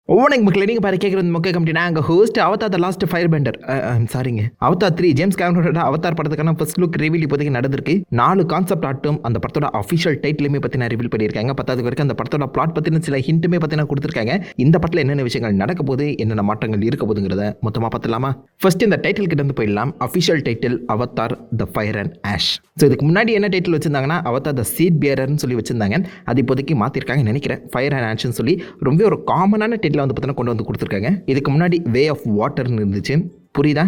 வணக்கம் மக்களே, நீங்கள் பாரு கேட்குறது முக்கிய கம்பெனி. நாங்கள் host Avatar the last fire bender. சாரிங்க, அவதார் 3 ஜேம்ஸ் கேமரோட அவதார் படத்துக்கான ஃபர்ஸ்ட் லுக் ரிவீல் இப்போதைக்கு நடந்திருக்கு. 4 கான்செப்ட் ஆட்டும் அந்த படத்தோட அஃபிஷியல் டைட்டிலுமே பற்றி நான் ரிவீல் பண்ணியிருக்காங்க. 10வது வரைக்கும் அந்த படத்தோட பிளாட் பற்றின சில ஹிண்ட்டுமே பற்றி நான் கொடுத்துருக்காங்க. இந்த படத்தில் என்னென்ன விஷயங்கள் நடக்க போகுது, என்னென்ன மாற்றங்கள் இருக்க போகுதுங்கிறத மொத்தமாக பார்த்துலாமா? ஃபர்ஸ்ட் இந்த டைட்டில் கிட்ட இருந்து போயிடலாம். Official title Avatar the fire and ash. So இதுக்கு முன்னாடி என்ன டைட்டில் வச்சிருந்தாங்கன்னா அவதார் த சீட் பியரர்னு சொல்லி வச்சிருந்தாங்க. அது இப்போதைக்கு மாற்றிருக்காங்கன்னு நினைக்கிறேன். ஃபயர் அண்ட் ஆஷ்னு சொல்லி ரொம்ப ஒரு காமனான டைட்டில் வந்து பார்த்தீங்கன்னா கொண்டு வந்து கொடுத்துருக்காங்க. இதுக்கு முன்னாடி வே ஆஃப் வாட்டர்னு இருந்துச்சு. புரியுதா?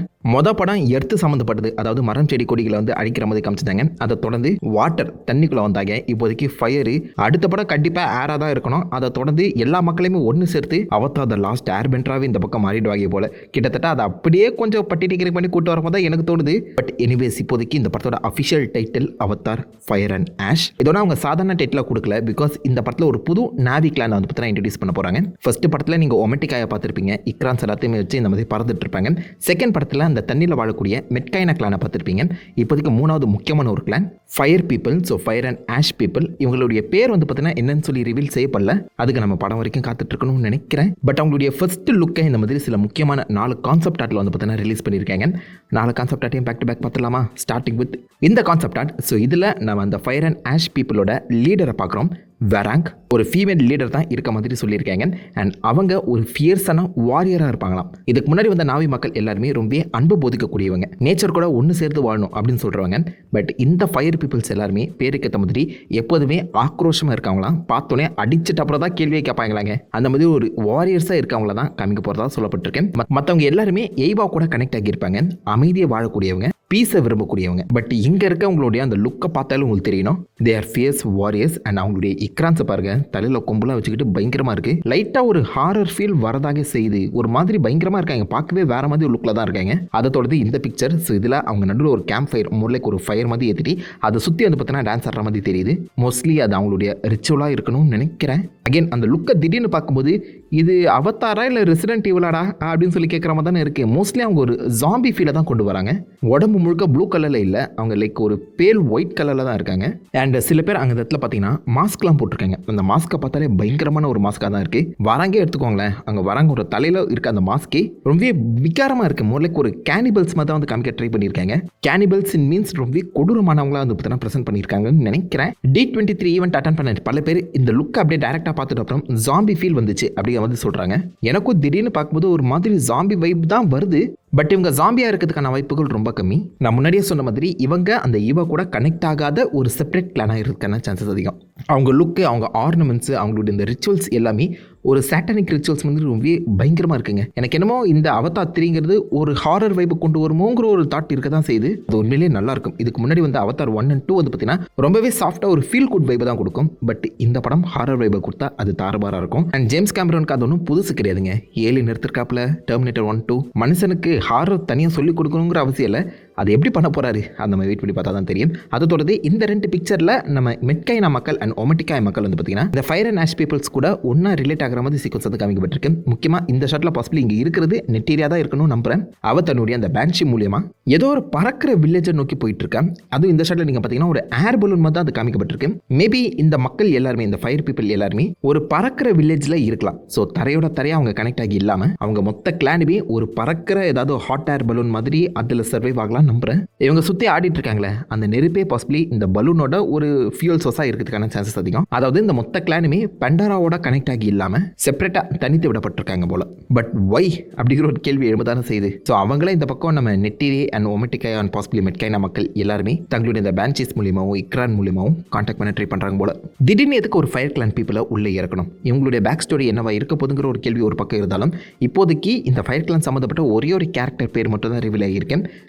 படம் எர்த்து சம்மந்தப்பட்டது, அதாவது மரம் செடி கொடிகளை வந்து அழிக்கிற மாதிரி காமிச்சிட்டாங்க. அதை தொடர்ந்து வாட்டர் தண்ணிக்குள்ளே வந்தாங்க. இப்போதைக்கு ஃபயரு. அடுத்த படம் கண்டிப்பாக ஏராக தான் இருக்கணும். அதை தொடர்ந்து எல்லா மக்களையுமே ஒன்று சேர்த்து அவதார் த லாஸ்ட் ஏர் பெண்டராகவே இந்த பக்கம் மாறிடுவாங்க போல. கிட்டத்தட்ட அதை அப்படியே கொஞ்சம் பட்டி பண்ணி கூட்டு வரப்போ தான் எனக்கு தோணுது. பட் எனிவேஸ் இப்போதைக்கு இந்த படத்தோட official title Avatar fire and ash. இதோட அவங்க சாதாரண டைட்டிலாக கொடுக்கல. பிகாஸ் இந்த படத்தில் ஒரு புது நாவி கிளான் வந்து பார்த்தீங்கன்னா இன்ட்ரடியூஸ் பண்ண போகிறாங்க. ஃபர்ஸ்ட் படத்தில் நீங்கள் ஒமெட்டிக்காயை பார்த்துருப்பீங்க. இக்ரான்ஸ் எல்லாத்தையுமே வச்சு இந்த மாதிரி பறந்துட்டு இருப்பாங்க. செகண்ட் படத்தில் அந்த தண்ணியில் வாழக்கூடிய மெட்கைனா கிளானை பார்த்துருப்பீங்க. இப்போதைக்கு 3வது முக்கியமான ஒரு clan fire people. So fire and ash people. இவங்களுடைய பேர் வந்து பார்த்தீங்கன்னா என்னன்னு சொல்லி ரிவீல் செய்யப்படல. அதுக்கு நம்ம படம் வரைக்கும் காத்துட்டு இருக்கணும்னு நினைக்கிறேன். பட் அவங்களுடைய ஃபர்ஸ்ட் லுக்கை இந்த மாதிரி சில முக்கியமான 4 கான்செப்ட் ஆர்ட்டில் வந்து பார்த்தீங்கன்னா ரிலீஸ் பண்ணியிருக்காங்க. 4 கான்செப்ட் ஆர்ட்டையும் பேக் டு பேக் பார்த்துலாமா? ஸ்டார்டிங் வித் இந்த கான்செப்ட் ஆர்ட். ஸோ இதில் நம்ம அந்த ஃபயர் அண்ட் ஆஷ் பீப்புளோட லீடரை பார்க்குறோம். வெராங்க் ஒரு ஃபீமேல் லீடர் தான் இருக்க மாதிரி சொல்லியிருக்காங்க. அண்ட் அவங்க ஒரு ஃபியர்ஸான வாரியராக இருப்பாங்களாம். இதுக்கு முன்னாடி வந்த நாவி மக்கள் எல்லாருமே ரொம்ப அன்பு போதிக்கக்கூடியவங்க, நேச்சர் கூட ஒன்று சேர்த்து வாழணும் அப்படின்னு சொல்கிறவங்க. பட் இந்த ஃபயர் பீப்புள்ஸ் எல்லாருமே பேருக்கு ஏற்ற மாதிரி எப்போதுமே ஆக்ரோஷமாக இருக்காங்களாம். பார்த்தோன்னே அடிச்சுட்டு அப்புறம் தான் கேள்வியை கேட்பாங்களாங்க. அந்த மாதிரி ஒரு வாரியர்ஸாக இருக்கவங்கள தான் காமிக்க போகிறதா சொல்லப்பட்டிருக்கேன். மற்றவங்க எல்லாருமே எய்வா கூட கனெக்ட் ஆகியிருப்பாங்க. அமைதியை வாழக்கூடியவங்க, பீஸை விரும்பக்கூடியவங்க. பட் இங்கே இருக்கவங்களுடைய அந்த லுக்கை பார்த்தாலும் உங்களுக்கு தெரியணும். They are fierce warriors. And அவங்களுடைய இக்ரான்ஸை பாருங்க, தலையில் கொம்புலாம் வச்சுக்கிட்டு பயங்கரமாக இருக்குது. லைட்டாக ஒரு ஹாரர் ஃபீல் வரதாக செய்யுது. ஒரு மாதிரி பயங்கரமாக இருக்காங்க. பார்க்கவே வேற மாதிரி ஒரு லுக்கில் தான் இருக்காங்க. அதை தொடர்ந்து இந்த பிக்சர். ஸோ இதில் அவங்க நடுவில் ஒரு கேம்ப் ஃபயர், முல்லைக்கு ஒரு ஃபயர் மாதிரி ஏற்றிட்டு அதை சுற்றி வந்து பார்த்தீங்கன்னா டான்ஸ் ஆடுற மாதிரி தெரியுது. மோஸ்ட்லி அது அவங்களுடைய ரிச்சுவலாக இருக்கணும்னு நினைக்கிறேன். அகைன் அந்த லுக்கை திடீர்னு பார்க்கும்போது இது அவதாரா இல்லை ரெசிடென்ட் ஈவிலாடா அப்படின்னு சொல்லி கேட்குற மாதிரி தானே இருக்குது. மோஸ்ட்லி அவங்க ஒரு ஜாம்பி ஃபீலை தான் கொண்டு வராங்க. உடம்பு முழுக்க ப்ளூ கலரில் இல்லை, அவங்க லைக் ஒரு பேல் ஒயிட் கலரில் தான் இருக்காங்க. அண்ட் சில பேர் அங்கே இடத்துல பார்த்தீங்கன்னா மாஸ்க்லாம் போட்டிருக்காங்க. அந்த மாஸ்க்கை பார்த்தாலே பயங்கரமான ஒரு மாஸ்க்காக தான் இருக்குது. வராங்கே எடுத்துக்கோங்களேன், அங்கே வராங்க ஒரு தலையில் இருக்க அந்த மாஸ்க்கே ரொம்ப விகாரமாக இருக்குது. மோர் லைக் ஒரு கேனிபல்ஸ் மாதிரி தான் வந்து காமிக்க ட்ரை பண்ணியிருக்காங்க. கேனிபல்ஸ் மீன்ஸ் ரொம்ப கொடூரமானவங்களாக வந்து பார்த்தீங்கன்னா ப்ரெசென்ட் பண்ணியிருக்காங்கன்னு நினைக்கிறேன். D23 ஈவெண்ட் அட்டன் பண்ண பல பேர் இந்த லுக் அப்படியே டேரெக்டாக பார்த்துட்டு அப்புறம் ஜாம்பி ஃபீல் வந்துச்சு அப்படிங்கிற வந்து சொல்கிறாங்க. எனக்கும் திடீர்னு பார்க்கும்போது ஒரு மாதிரி ஜாம்பி வைப் தான் வருது. பட் இவங்க ஜாம்பியாக இருக்கிறதுக்கான வாய்ப்புகள் ரொம்ப கம்மி. நான் முன்னாடியே சொன்ன மாதிரி இவங்க அந்த ஈவா கூட கனெக்ட் ஆகாத ஒரு செப்பரேட் கிளானாக இருக்கிறதுக்கான சான்சஸ் அதிகம். அவங்க லுக்கு, அவங்க ஆர்னமெண்ட்ஸு, அவங்களுடைய இந்த ரிச்சுவல்ஸ் எல்லாமே ஒரு சாட்டனிக் ரிச்சுவல்ஸ் வந்து ரொம்ப பயங்கரமாக இருக்குங்க. எனக்கு என்னமோ இந்த அவதார் 3ங்கிறது ஒரு ஹாரர் வைப்பு கொண்டு வருமோங்கிற ஒரு தாட் இருக்க தான் செய்யுது. அது உண்மையிலேயே நல்லா இருக்கும். இதுக்கு முன்னாடி வந்து அவதார் 1 and 2 வந்து பார்த்தீங்கன்னா ரொம்பவே சாஃப்டாக ஒரு ஃபீல் குட் வைப்பை தான் கொடுக்கும். பட் இந்த படம் ஹாரர் வைப்பை கொடுத்தா அது தாறுபாறாக இருக்கும். அண்ட் ஜேம்ஸ் கேமரோனுக்கு அது ஒன்றும் புதுசு கிடையாதுங்க. ஏலியன் எடுத்திருக்காப்புல, டெர்மினேட்டர் 1, 2. மனுஷனுக்கு ஹாரர் தனியாக சொல்லிக் கொடுக்கணுங்கிற அவசியம் இல்லை. அது எப்படி பண்ண போகிறாரு அந்த மாதிரி வெயிட் பண்ணி பார்த்தா தான் தெரியும். அதை தொடர்ந்து இந்த 2 பிக்சரில் நம்ம மெட்கைனா மக்கள் அண்ட் ஒமெட்டிக்காய் மக்கள் வந்து பார்த்தீங்கன்னா இந்த ஃபயர் அண்ட் ஆஷ் பீப்புள்ஸ் கூட ஒன்றா ரிலேட் ஆகிற மாதிரி சீக்வன்ஸ் வந்து காமிக்கப்பட்டிருக்கு. முக்கியமாக இந்த ஷாட்டில் பாசிபிள் இங்கே இருக்கிறது நெட்டீரியா தான் இருக்கணும்னு நம்புறேன். அவ தன்னுடைய அந்த பேன்ஷி மூலியமாக ஏதோ ஒரு பறக்கிற வில்லேஜை நோக்கி போயிட்டு இருக்கேன். அதுவும் இந்த ஷாட்டில் நீங்கள் பார்த்தீங்கன்னா ஒரு ஏர் பலூன் மாதிரி தான் அது காமிக்கப்பட்டிருக்கு. மேபி இந்த மக்கள் எல்லாருமே, இந்த ஃபயர் பீப்புள் எல்லாருமே ஒரு பறக்கிற வில்லேஜில் இருக்கலாம். ஸோ தரையோட தரையாக அவங்க கனெக்ட் ஆகி இல்லாமல் அவங்க மொத்த கிளானுமே ஒரு பறக்கிற ஏதாவது ஹாட் ஏர் பலூன் மாதிரி அதில் சர்வைவ் ஆகலாம் நம்புறேன். இவங்க சுற்றி ஆடிட்டு இருக்காங்களே அந்த நெருப்பே பாசிபிளி இந்த பலூனோட ஒரு ஃபியூல் சோர்ஸாக இருக்கிறதுக்கான சான்சஸ் அதிகம். அதாவது இந்த மொத்த கிளானுமே பெண்டாராவோட கனெக்ட் ஆகி இல்லாமல் செப்பரேட்டாக தனித்து விடப்பட்டிருக்காங்க போல. பட் ஒய் அப்படிங்கிற ஒரு கேள்வி எழுபதான செய்யுது. ஸோ அவங்களே இந்த பக்கம் நம்ம நெட்டிரி அண்ட் ஒமெட்டிக்காய் அண்ட் பாசிபிளி மெட்கைனா மக்கள் எல்லாருமே தங்களுடைய இந்த பேன்சீஸ் மூலியமாகவும் இக்ரான் மூலியமாகவும் கான்டாக்ட் பண்ண ட்ரை பண்ணுறாங்க போல. திடீர்னு எதுக்கு ஒரு ஃபயர் கிளான் பீப்புளை உள்ளே இறக்கணும்? இவங்களுடைய பேக் ஸ்டோரி என்னவா இருக்க போதுங்கிற ஒரு கேள்வி ஒரு பக்கம் இருந்தாலும் இப்போதைக்கு இந்த ஃபயர் கிளான் சம்மந்தப்பட்ட ஒரே ஒரு கேரக்டர் பேர் மட்டும் தான் ரிவீல் ஆகியிருக்கேன்,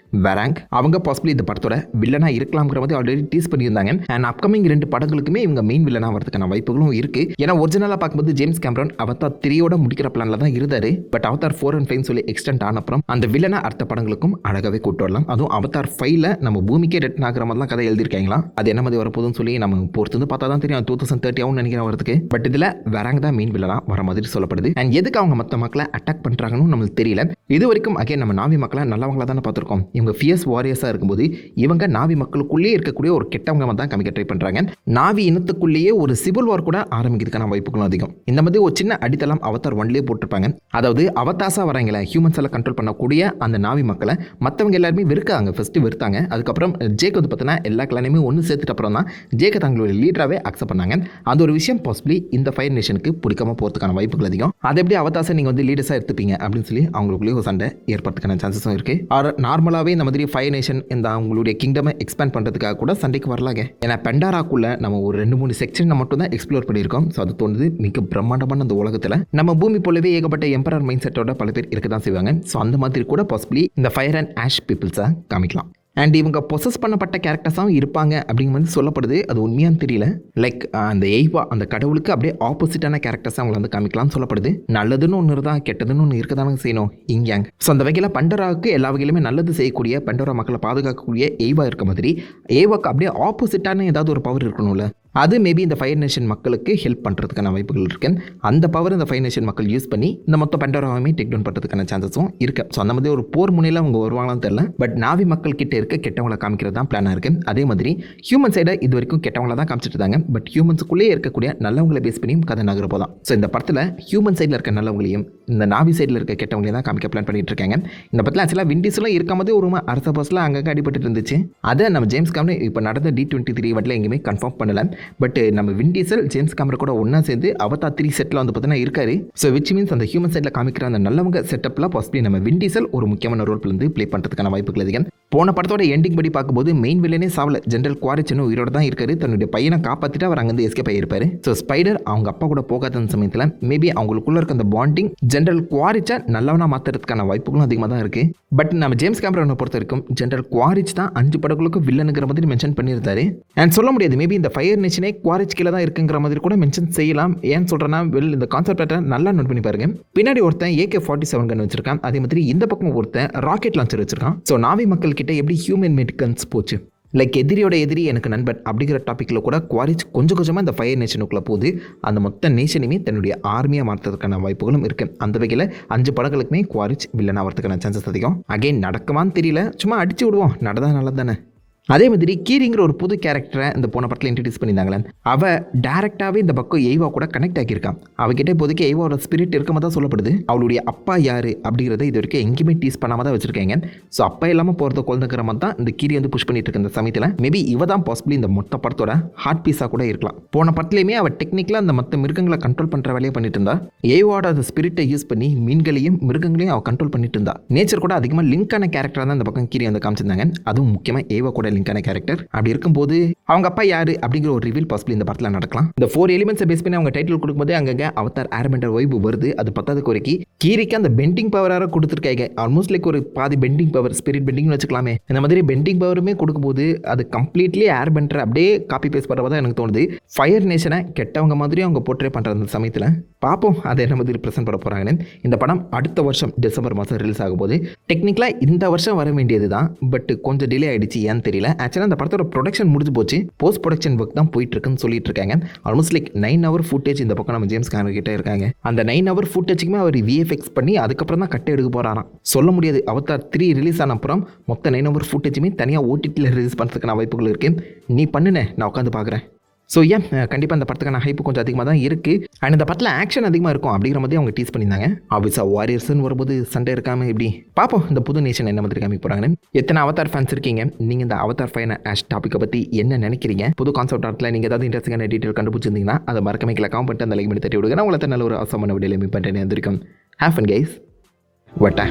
வெராங்க். அவங்க பாசிபிளி இந்த படத்தோட வில்லனா இருக்கலாம்ங்கிற மாதிரி ஆல்ரெடி டீஸ் பண்ணியிருந்தாங்க. அண்ட் அப்கமிங் 2 படங்களுக்குமே இவங்க மெயின் வில்லனா வரதுக்கான வாய்ப்புகளும் இருக்கு. ஏன்னா ஒரிஜினலாக பார்க்கும்போது ஜேம்ஸ் கேமரோன் அவதார் 3யோட முடிக்கிற பிளான்ல தான் இருந்தாரு. பட் அவதார் 4 and 5 சொல்லி எக்ஸ்டெண்ட் ஆன அப்புறம் அந்த வில்லனா அடுத்த படங்களுக்கும் அழகாவே கூட்டு வரலாம். அதுவும் அவதார் 5ல நம்ம பூமிக்கே ரிட்டர்ன் ஆகிற மாதிரிலாம் கதை எழுதியிருக்காங்களா. அது என்ன மாதிரி வரப்போதுன்னு சொல்லி நம்ம பொறுத்து வந்து பார்த்தா தான் தெரியும். 2030 ஆகும் நினைக்கிறேன் வரதுக்கு. பட் இதில் வெராங்க் தான் மெயின் வில்லனா வர மாதிரி சொல்லப்படுது. அண்ட் எதுக்கு அவங்க மற்ற மக்களை அட்டாக் பண்ணுறாங்கன்னு நம்மளுக்கு தெரியல. இது வரைக்கும் அகைன் நம்ம நாவி மக்களை நல்லவங்களா தானே பார்த்துருக்கோம். இவங்க ஃபியர் ஃபியர்ஸ் வாரியர்ஸாக இருக்கும்போது இவங்க நாவி மக்களுக்குள்ளேயே இருக்கக்கூடிய ஒரு கெட்டவங்க தான் காமிக்க ட்ரை பண்ணுறாங்க. நாவி இனத்துக்குள்ளேயே ஒரு சிவில் வார் கூட ஆரம்பிக்கிறதுக்கான வாய்ப்புகளும் அதிகம். இந்த மாதிரி ஒரு சின்ன அடித்தளம் அவதார் 1 போட்டிருப்பாங்க. அதாவது அவதாசா வராங்களே ஹியூமன்ஸ் எல்லாம் கண்ட்ரோல் பண்ணக்கூடிய அந்த நாவி மக்களை மற்றவங்க எல்லாருமே வெறுக்காங்க. ஃபர்ஸ்ட் வெறுத்தாங்க. அதுக்கப்புறம் ஜேக் வந்து பார்த்தீங்கன்னா எல்லா கிளானையுமே ஒன்று சேர்த்துட்டு அப்புறம் தான் ஜேக்கை தங்களுடைய லீடராகவே அக்செப்ட் பண்ணாங்க. அந்த ஒரு விஷயம் பாசிபிளி இந்த ஃபயர் நேஷனுக்கு பிடிக்காம போகிறதுக்கான வாய்ப்புகள் அதிகம். அது எப்படி அவதாசை நீங்கள் வந்து லீடர்ஸாக எடுத்துப்பீங்க அப்படின்னு சொல்லி அவங்களுக்குள்ளேயே ஒரு சண்டை ஏற்படுறதுக்கான சான்சஸும் இருக்குது. நார்மலாகவே இந்த மாதிரி ஃபயர் நேஷன் இந்த அவங்களுடைய கிங்டமை எக்ஸ்பேண்ட் பண்ணுறதுக்காக கூட சண்டைக்கு வரலாங்க. ஏன்னா பெண்டாராக்குள்ள நம்ம ஒரு 2-3 செக்ஷனை மட்டும் தான் எக்ஸ்ப்ளோர் பண்ணியிருக்கோம். ஸோ அது தோணுது மிக பிரம்மாண்டமான அந்த உலகத்தில் நம்ம பூமி போலவே ஏகப்பட்ட எம்பரர் மைண்ட் செட்டோட பல பேர் இருக்க தான் செய்வாங்க. ஸோ அந்த மாதிரி கூட பாசிபிளி இந்த ஃபயர் அண்ட் ஆஷ் பீப்புள்ஸை காமிக்கலாம். அண்ட் இவங்க பொசஸ் பண்ணப்பட்ட கேரக்டர்ஸாகவும் இருப்பாங்க அப்படிங்கிற மாதிரி சொல்லப்படுது. அது உண்மையானு தெரியல. லைக் அந்த எய்வா அந்த கடவுளுக்கு அப்படியே ஆப்போசிட்டான கேரக்டர்ஸ் அவங்களை வந்து காமிக்கலாம்னு சொல்லப்படுது. நல்லதுன்னு ஒன்று இருந்தால் கெட்டதுன்னு ஒன்று இருக்க தானே செய்யணும் இங்யாங். ஸோ அந்த வகையில் பண்டராவுக்கு எல்லா வகையிலுமே நல்லது செய்யக்கூடிய பண்டரா மக்களை பாதுகாக்கக்கூடிய எய்வா இருக்க மாதிரி ஏவாக்கு அப்படியே ஆப்போசிட்டான ஏதாவது ஒரு பவர் இருக்கணும்ல. அது மேபி இந்த ஃபயர் நேஷன் மக்களுக்கு ஹெல்ப் பண்ணுறதுக்கான வாய்ப்புகள் இருக்கு. அந்த பவர் இந்த ஃபயர் நேஷன் மக்கள் யூஸ் பண்ணி இந்த மொத்த பண்டராவுமே டேக் டவுன் பண்ணுறதுக்கான சான்சஸும் இருக்கு. ஸோ அந்த மாதிரி ஒரு போர் முனையில் அவங்க வருவாங்களான்னு தெரியல. பட் நாவி மக்கள் கிட்ட இருக்க கெட்டவங்களை காமிக்கிறது தான் பிளானாக இருக்குது. அதே மாதிரி ஹியூமன் சைடை இது வரைக்கும் கெட்டவங்களை தான் காமிச்சிட்டு இருந்தாங்க. பட் ஹியூமன்ஸுக்குள்ளேயே இருக்கக்கூடிய நல்லவங்களை பேஸ் பண்ணியும் கதை நகர போதான். ஸோ இந்த படத்தில் ஹியூமன் சைடில் இருக்க நல்லவங்களையும் இந்த நாவி சைடில் இருக்க கெட்டவங்களையும் தான் காமிக்க பிளான் பண்ணிட்டு இருக்காங்க. இந்த படத்தில் ஆக்சுவலாக விண்டிஸ்லாம் இருக்கும்போது ஒரு அரச பஸ்லாம் அங்கங்கே அடிபட்டு இருந்துச்சு. அதை நம்ம ஜேம்ஸ் கேமரன் இப்போ நடந்த D23 வட்டில் எங்கேயுமே கன்ஃபார்ம் பண்ணல. பட் நம்ம வின் டீசல் ஜேம்ஸ் கேமரன் கூட ஒன்றா சேர்ந்து அவதார் 3 செட்டில் வந்து பார்த்தீங்கன்னா இருக்காரு. ஸோ விச் மீன்ஸ் அந்த ஹியூமன் சைடில் காமிக்கிற அந்த நல்லவங்க செட்டப்பில் பாசிபிளி நம்ம வின் டீசல் ஒரு முக்கியமான ரோல் வந்து ப்ளே பண்ணுறதுக்கான வாய்ப்புகள் அதிகம். போன படத்தோட எண்டிங் படி பார்க்கும்போது மெயின் வில்லனே சாவல. ஜென்ரல் குவாரிச் உயிரோட தான் இருக்காரு. தன்னுடைய பையனை காப்பாற்றிட்டு அவர் அங்கேருந்து எஸ்கேப் ஆகியிருப்பாரு. ஸோ ஸ்பைடர் அவங்க அப்பா கூட போகாத சமயத்தில் மேபி அவங்களுக்குள்ள இருக்க அந்த பாண்டிங் ஜென்ரல் குவாரிச்சை நல்லவனா மாற்றுறதுக்கான வாய்ப்புகளும் அதிகமாக தான் இருக்குது. பட் நம்ம ஜேம்ஸ் கேமரனை பொறுத்த வரைக்கும் ஜென்ரல் குவாரிச் தான் 5 படங்களுக்கு வில்லனுங்கிற மாதிரி மென்ஷன் பண்ணியிருந்தாரு. அண்ட் சொல்ல முடியாது மேபி இந்த ஃபயர் நேஷனே குவாரிச் கீழே தான் இருக்குங்கிற மாதிரி கூட மென்ஷன் செய்யலாம். ஏன்னு சொல்கிறேன்னா இந்த கான்செப்டை நல்லா நோட் பண்ணி பாருங்க. பின்னாடி ஒருத்தன் AK-47 கன் வச்சிருக்கான். அதே மாதிரி இந்த பக்கம் ஒருத்தன் ராக்கெட் லான்ச்சர் வச்சிருக்கான். ஸோ நாவி மக்கள் கிட்ட எப்படி ஹியூமன் மேட் கன்ஸ் போச்சு. லைக் எதிரியோட எதிரி எனக்கு நண்பன் அப்படிங்கிற டாப்பிக்கில் கூட குவாரிச் கொஞ்சம் கொஞ்சமாக இந்த ஃபயர் நேஷனுக்குள்ளே போகுது. அந்த மொத்த நேஷனையுமே தன்னுடைய ஆர்மியாக மாற்றுறதுக்கான வாய்ப்புகளும் இருக்குது. அந்த வகையில் 5 படங்களுக்குமே குவாரிச் வில்லன் ஆகிறதுக்கான சான்சஸ் அதிகம். அகைன் நடக்குமான்னு தெரியல. சும்மா அடிச்சு விடுவோம். நடந்தா நல்லது தானே. அதே மாதிரி கீரிங்கிற ஒரு புது கேரக்டரை இந்த போன படத்தில் இன்ட்ரடியூஸ் பண்ணியிருந்தாங்களே. அவள் டேரெக்டாகவே இந்த பக்கம் எய்வா கூட கனெக்ட் ஆகியிருக்கான். அவகிட்ட இப்போதைக்கு எய்வாவோட ஸ்பிரிட் இருக்க மாதிரி தான் சொல்லப்படுது. அவளுடைய அப்பா யார் அப்படிங்கிறத இது வரைக்கும் எங்கேயுமே டீஸ் பண்ணாமல் தான் வச்சிருக்காங்க. ஸோ அப்பா இல்லாமல் போகிறத குழந்தைங்கிற மாதிரி தான் இந்த கீரி வந்து புஷ் பண்ணிட்டு இருக்க இந்த சமயத்தில் மேபி இவ தான் பாசிபிளி இந்த மொத்த படத்தோட ஹார்ட் பீஸாக கூட இருக்கலாம். போன படத்துலையுமே அவள் டெக்னிக்கலாக அந்த மற்ற மிருகங்களை கண்ட்ரோல் பண்ணுற வேலையை பண்ணிட்டு இருந்தா. எய்வாவோட அந்த ஸ்பிரிட்டை யூஸ் பண்ணி மீன்களையும் மிருகங்களையும் அவள் கண்ட்ரோல் பண்ணிட்டு இருந்தா. நேச்சர் கூட அதிகமாக லிங்கான கேரக்டராக தான் இந்த பக்கம் கீரி வந்து காமிச்சிருந்தாங்க. அதுவும் முக்கியமாக எய்வா கூட லிங்கான கேரக்டர். அப்படி இருக்கும்போது அவங்க அப்பா யாரு அப்படிங்கிற ஒரு ரிவீல் பாசிபிள் இந்த படத்தில் நடக்கலாம். இந்த 4 எலிமெண்ட்ஸை பேஸ் பண்ணி அவங்க டைட்டில் கொடுக்கும்போது அங்கங்க அவதார் ஏர்பெண்டர் வைப் வருது. அது பத்தாததுக்கு வரைக்கும் கீரிக்கு அந்த பெண்டிங் பவராக கொடுத்துருக்காங்க. ஆல்மோஸ்ட் லைக் ஒரு பாதி பெண்டிங் பவர் ஸ்பிரிட் பெண்டிங்னு வச்சுக்கலாமே. இந்த மாதிரி பெண்டிங் பவருமே கொடுக்கும்போது அது கம்ப்ளீட்லி ஏர்பெண்டர் அப்படியே காப்பி பேஸ்ட் பண்ணுறதா எனக்கு தோணுது. ஃபயர் நேஷனை கெட்டவங்க மாதிரி அவங்க போர்ட்ரே பண்ணுற அந்த சமயத்தில் பார்ப்போம் அதை என்ன மாதிரி ப்ரெசென்ட் பண்ண போகிறாங்கன்னு. இந்த படம் அடுத்த வருஷம் டிசம்பர் மாதம் ரிலீஸ் ஆகும்போது டெக்னிக்கலாக இந்த வருஷம் வர வேண்டியது தான். பட் கொஞ்சம் டிலே ஆகிடுச்சு. ஏன்னு தெரியல. ஆக்சுவலாக அந்த படத்தோட ப்ரொடக்ஷன் முடிஞ்சு போச்சு. போஸ்ட் ப்ரொடக்ஷன் ஒர்க் தான் போயிட்டு இருக்குன்னு சொல்லிட்டு இருக்காங்க. ஆல்மோஸ்ட் லைக் 9 hour ஃபுட்டேஜ் இந்த பக்கம் நம்ம ஜேம்ஸ் கேமரன் கிட்ட இருக்காங்க. அந்த 9 hour ஃபுட்டேஜுக்குமே அவர் VFX பண்ணி அதுக்கப்புறம் தான் கட்டை எடுக்க போறாராம். சொல்ல முடியாது. அவதார் 3 ரிலீஸ் ஆன அப்புறம் மொத்த 9 hour ஃபுட்டேஜுமே தனியாக OTTல ரிலீஸ் பண்ணுறதுக்கான வாய்ப்புகள் இருக்கு. நீ பண்ணுனே, நான் உட்காந்து பார்க்குறேன். ஸோ ஏன் கண்டிப்பாக அந்த படத்துக்கான ஹைப்பு கொஞ்சம் அதிகமாக தான் இருக்குது. அண்ட் இந்த படத்தில் ஆக்ஷன் அதிகமாக இருக்கும் அப்படிங்கிற மாதிரி அவங்க டீஸ் பண்ணியிருந்தாங்க. ஆப்வியஸாக வாரியர்ஸ்ன்னு வரும்போது சண்டை இருக்காமல் எப்படி பார்ப்போம் இந்த புது நேஷன் என்ன மாதிரி காமிக்க போகிறாங்கன்னு. எத்தனை அவதார் ஃபேன்ஸ் இருக்கீங்க? நீங்கள் இந்த அவதார் ஃபைன் ஆஷ் டாப்பிக்கை பற்றி என்ன நினைக்கிறீங்க? புது கான்செப்ட் ஆர்ட்டில் நீங்கள் ஏதாவது இன்ட்ரெஸ்டிங்கான டீட்டெயில் கண்டுபிடிச்சிருந்தீங்கன்னா அதை மறக்காம கீழே கமெண்ட் பண்ணிட்டு அந்த லைக் பண்ணி தட்டி விடுங்க. நான் உங்களை நல்ல ஒரு அவசரமான வீடியோவில் மீட் பண்ணுறேன். வந்திருக்கும் ஹேவ் ஃபன் கைஸ். வட்டா.